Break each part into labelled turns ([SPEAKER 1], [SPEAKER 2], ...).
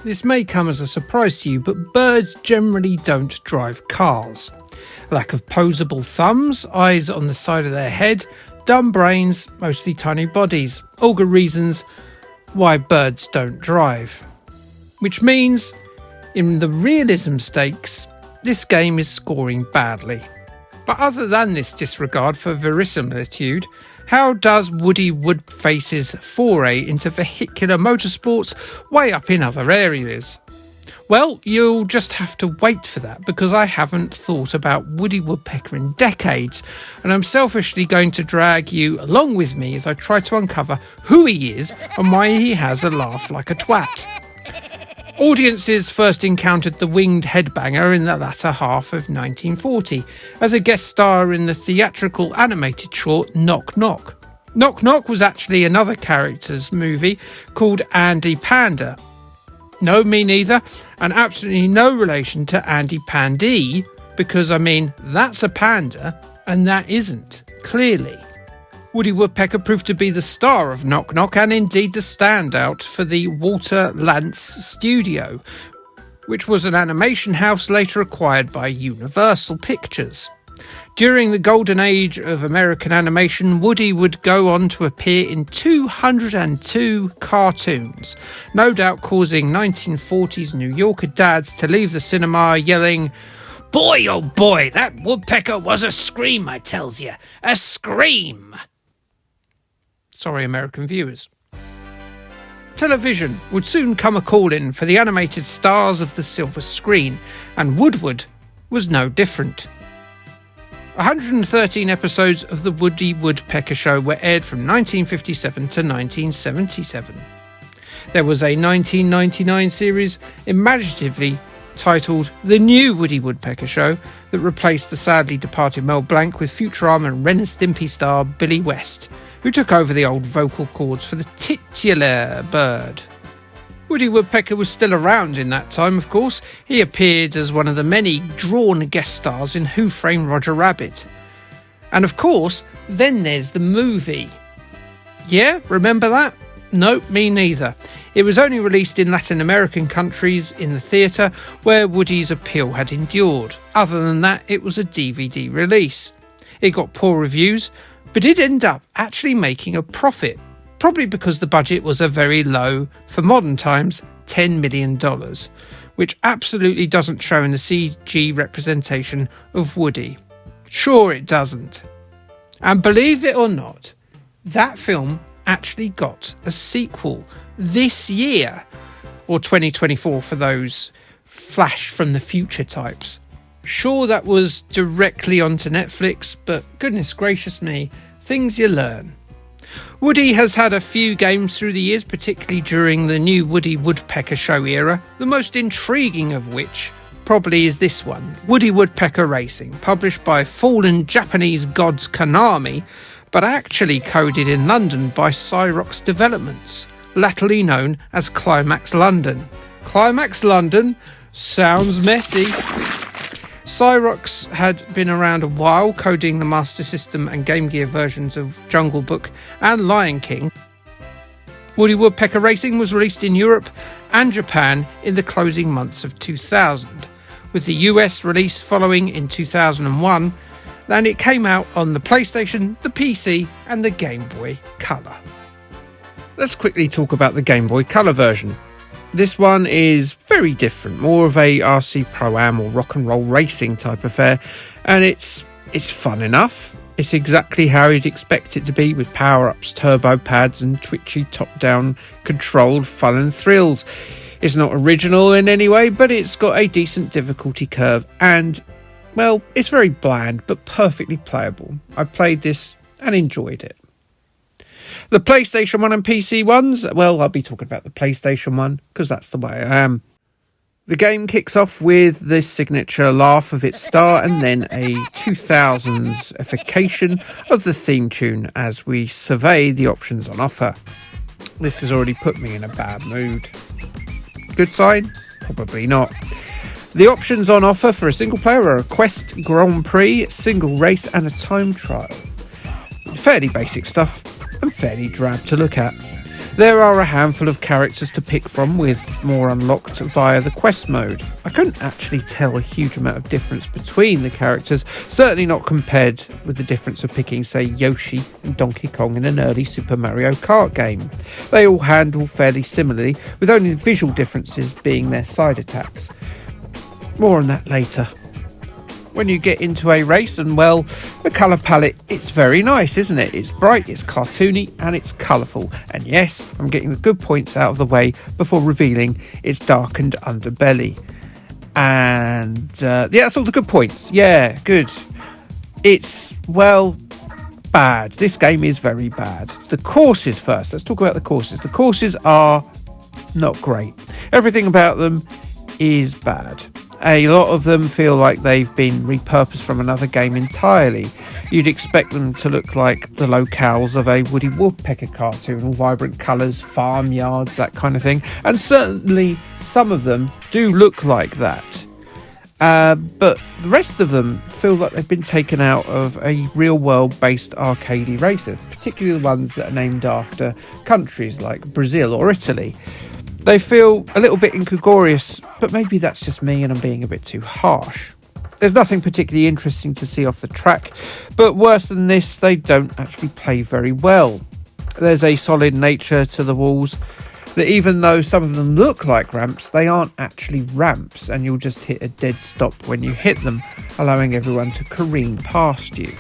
[SPEAKER 1] This may come as a surprise to you, but birds generally don't drive cars. Lack of posable thumbs, eyes on the side of their head, dumb brains, mostly tiny bodies. All good reasons why birds don't drive. Which means, in the realism stakes, this game is scoring badly. But other than this disregard for verisimilitude, how does Woody Woodface's foray into vehicular motorsports weigh up in other areas? Well, you'll just have to wait for that, because I haven't thought about Woody Woodpecker in decades, and I'm selfishly going to drag you along with me as I try to uncover who he is and why he has a laugh like a twat. Audiences first encountered the winged headbanger in the latter half of 1940 as a guest star in the theatrical animated short Knock Knock. Knock Knock was actually another character's movie called Andy Panda. No, me neither, and absolutely no relation to Andy Pandy, because that's a panda and that isn't, clearly. Woody Woodpecker proved to be the star of Knock Knock and indeed the standout for the Walter Lantz Studio, which was an animation house later acquired by Universal Pictures. During the golden age of American animation, Woody would go on to appear in 202 cartoons, no doubt causing 1940s New Yorker dads to leave the cinema yelling, "Boy, oh boy, that woodpecker was a scream, I tells you, a scream!" Sorry, American viewers. Television would soon come a-calling for the animated stars of the silver screen, and Woodward was no different. 113 episodes of The Woody Woodpecker Show were aired from 1957 to 1977. There was a 1999 series imaginatively titled The New Woody Woodpecker Show that replaced the sadly departed Mel Blanc with Futurama and Ren and Stimpy star Billy West, who took over the old vocal cords for the titular bird. Woody Woodpecker was still around in that time, of course. He appeared as one of the many drawn guest stars in Who Framed Roger Rabbit. And of course, then there's the movie. Yeah, remember that? No, me neither. It was only released in Latin American countries in the theatre where Woody's appeal had endured. Other than that, it was a DVD release. It got poor reviews, but did end up actually making a profit, probably because the budget was a very low, for modern times, $10 million, which absolutely doesn't show in the CG representation of Woody. Sure it doesn't. And believe it or not, that film actually got a sequel this year, or 2024 for those Flash from the Future types. Sure, that was directly onto Netflix, but goodness gracious me, things you learn. Woody has had a few games through the years, particularly during the new Woody Woodpecker Show era, the most intriguing of which probably is this one, Woody Woodpecker Racing, published by fallen Japanese gods Konami, but actually coded in London by Cyrox Developments, latterly known as Climax London. Climax London sounds messy. Cyrox had been around a while, coding the Master System and Game Gear versions of Jungle Book and Lion King. Woody Woodpecker Racing was released in Europe and Japan in the closing months of 2000, with the US release following in 2001, and it came out on the PlayStation, the PC and the Game Boy Color. Let's quickly talk about the Game Boy Color version. This one is very different, more of a RC Pro-Am or rock and roll racing type affair, and it's fun enough. It's exactly how you'd expect it to be, with power-ups, turbo pads and twitchy top-down controlled fun and thrills. It's not original in any way, but it's got a decent difficulty curve and, well, it's very bland but perfectly playable. I played this and enjoyed it. The PlayStation 1 and PC ones, well, I'll be talking about the PlayStation 1 because that's the way I am. The game kicks off with the signature laugh of its star and then a 2000s-ification of the theme tune as we survey the options on offer. This has already put me in a bad mood. Good sign? Probably not. The options on offer for a single player are a Quest Grand Prix, single race and a time trial. Fairly basic stuff and fairly drab to look at. There are a handful of characters to pick from, with more unlocked via the quest mode. I couldn't actually tell a huge amount of difference between the characters, certainly not compared with the difference of picking, say, Yoshi and Donkey Kong in an early Super Mario Kart game. They all handle fairly similarly, with only the visual differences being their side attacks. More on that later. When you get into a race, and well, the colour palette, it's very nice, isn't it? It's bright, it's cartoony, and it's colourful. And yes, I'm getting the good points out of the way before revealing its darkened underbelly. And yeah, that's all the good points. Yeah, good. It's, well, bad. This game is very bad. The courses first. Let's talk about the courses. The courses are not great. Everything about them is bad. A lot of them feel like they've been repurposed from another game entirely. You'd expect them to look like the locales of a Woody Woodpecker cartoon, all vibrant colours, farmyards, that kind of thing. And certainly some of them do look like that. But the rest of them feel like they've been taken out of a real-world based arcadey racer, particularly the ones that are named after countries like Brazil or Italy. They feel a little bit incongruous, but maybe that's just me and I'm being a bit too harsh. There's nothing particularly interesting to see off the track, but worse than this, they don't actually play very well. There's a solid nature to the walls that even though some of them look like ramps, they aren't actually ramps, and you'll just hit a dead stop when you hit them, allowing everyone to careen past you.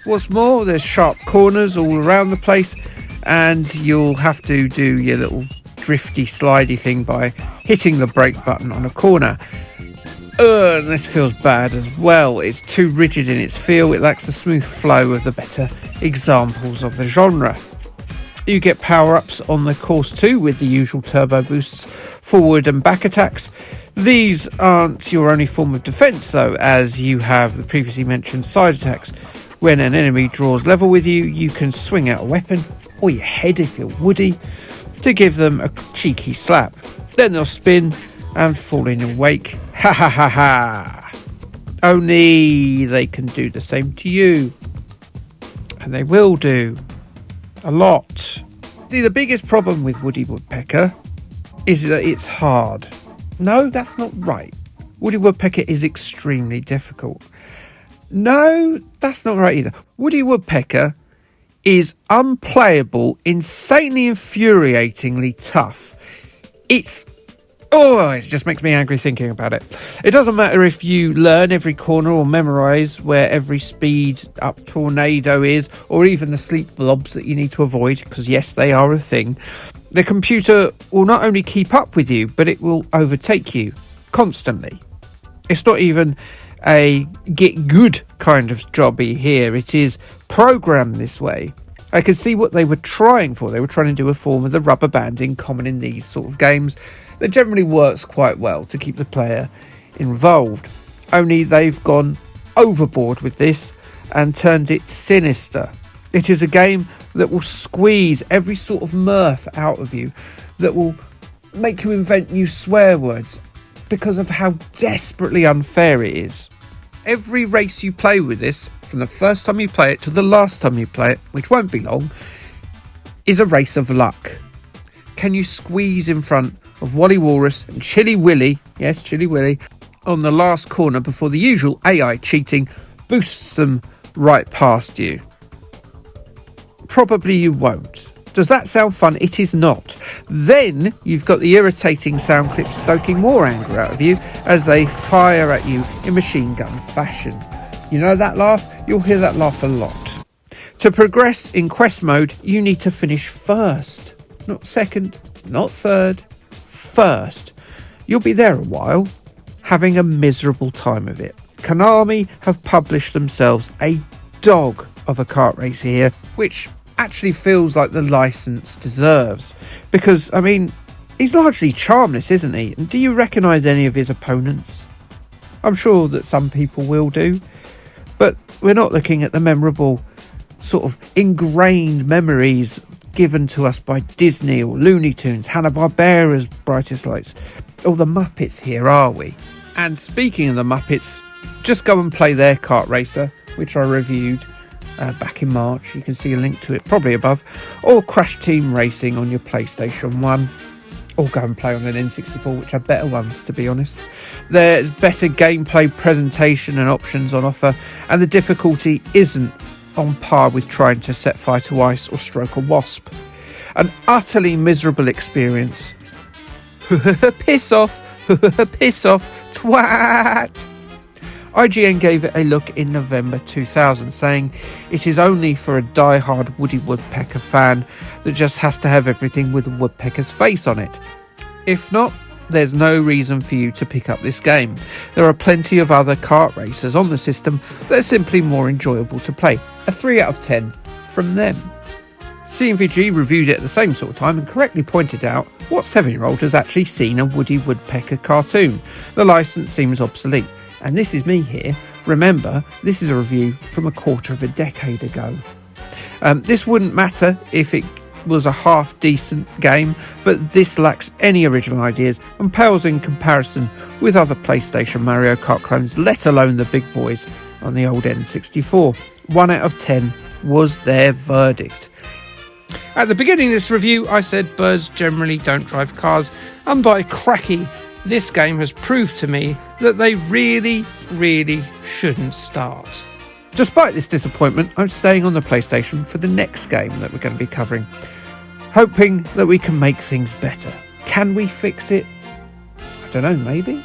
[SPEAKER 1] What's more, there's sharp corners all around the place, and you'll have to do your little drifty slidey thing by hitting the brake button on a corner. And this feels bad as well. It's too rigid in its feel. It lacks the smooth flow of the better examples of the genre. You get power-ups on the course too, with the usual turbo boosts, forward and back attacks. These aren't your only form of defence though, as you have the previously mentioned side attacks. When an enemy draws level with you, you can swing out a weapon, or your head if you're Woody, to give them a cheeky slap. Then they'll spin and fall in your wake. Ha ha ha ha. Only they can do the same to you. And they will do. A lot. See, the biggest problem with Woody Woodpecker is that it's hard. No, that's not right. Woody Woodpecker is extremely difficult. No, that's not right either. Woody Woodpecker is unplayable, insanely infuriatingly tough. It just makes me angry thinking about it. It doesn't matter if you learn every corner or memorise where every speed up tornado is, or even the sleep blobs that you need to avoid, because yes, they are a thing. The computer will not only keep up with you, but it will overtake you constantly. It's not even a get good kind of jobby here. It is programmed this way. I could see what they were trying for. They were trying to do a form of the rubber banding common in these sort of games that generally works quite well to keep the player involved. Only they've gone overboard with this and turned it sinister. It is a game that will squeeze every sort of mirth out of you, that will make you invent new swear words because of how desperately unfair it is. Every race you play with this, from the first time you play it to the last time you play it, which won't be long, is a race of luck. Can you squeeze in front of Wally Walrus and Chilly Willy, yes, Chilly Willy, on the last corner before the usual AI cheating boosts them right past you? Probably you won't. Does that sound fun? It is not. Then you've got the irritating sound clips stoking more anger out of you as they fire at you in machine gun fashion. You know that laugh? You'll hear that laugh a lot. To progress in quest mode, you need to finish first. Not second, not third, first. You'll be there a while, having a miserable time of it. Konami have published themselves a dog of a kart race here, which actually feels like the license deserves. Because, I mean, he's largely charmless, isn't he? And do you recognise any of his opponents? I'm sure that some people will do. But we're not looking at the memorable, sort of ingrained memories given to us by Disney or Looney Tunes, Hanna-Barbera's Brightest Lights, or the Muppets here, are we? And speaking of the Muppets, just go and play their kart racer, which I reviewed back in March. You can see a link to it probably above. Or Crash Team Racing on your PlayStation 1. Or go and play on an N64, which are better ones, to be honest. There's better gameplay, presentation and options on offer, and the difficulty isn't on par with trying to set fire to ice or stroke a wasp. An utterly miserable experience. Piss off, piss off, twat! IGN gave it a look in November 2000, saying it is only for a die-hard Woody Woodpecker fan that just has to have everything with a woodpecker's face on it. If not, there's no reason for you to pick up this game. There are plenty of other kart racers on the system that are simply more enjoyable to play. A 3 out of 10 from them. CMVG reviewed it at the same sort of time and correctly pointed out what 7-year-old has actually seen a Woody Woodpecker cartoon. The licence seems obsolete. And this is me here. Remember, this is a review from a quarter of a decade ago. This wouldn't matter if it was a half-decent game, but this lacks any original ideas and pales in comparison with other PlayStation Mario Kart clones, let alone the big boys on the old N64. 1 out of 10 was their verdict. At the beginning of this review, I said birds generally don't drive cars, and by cracky, this game has proved to me that they really, really shouldn't start. Despite this disappointment, I'm staying on the PlayStation for the next game that we're going to be covering, hoping that we can make things better. Can we fix it? I don't know, maybe?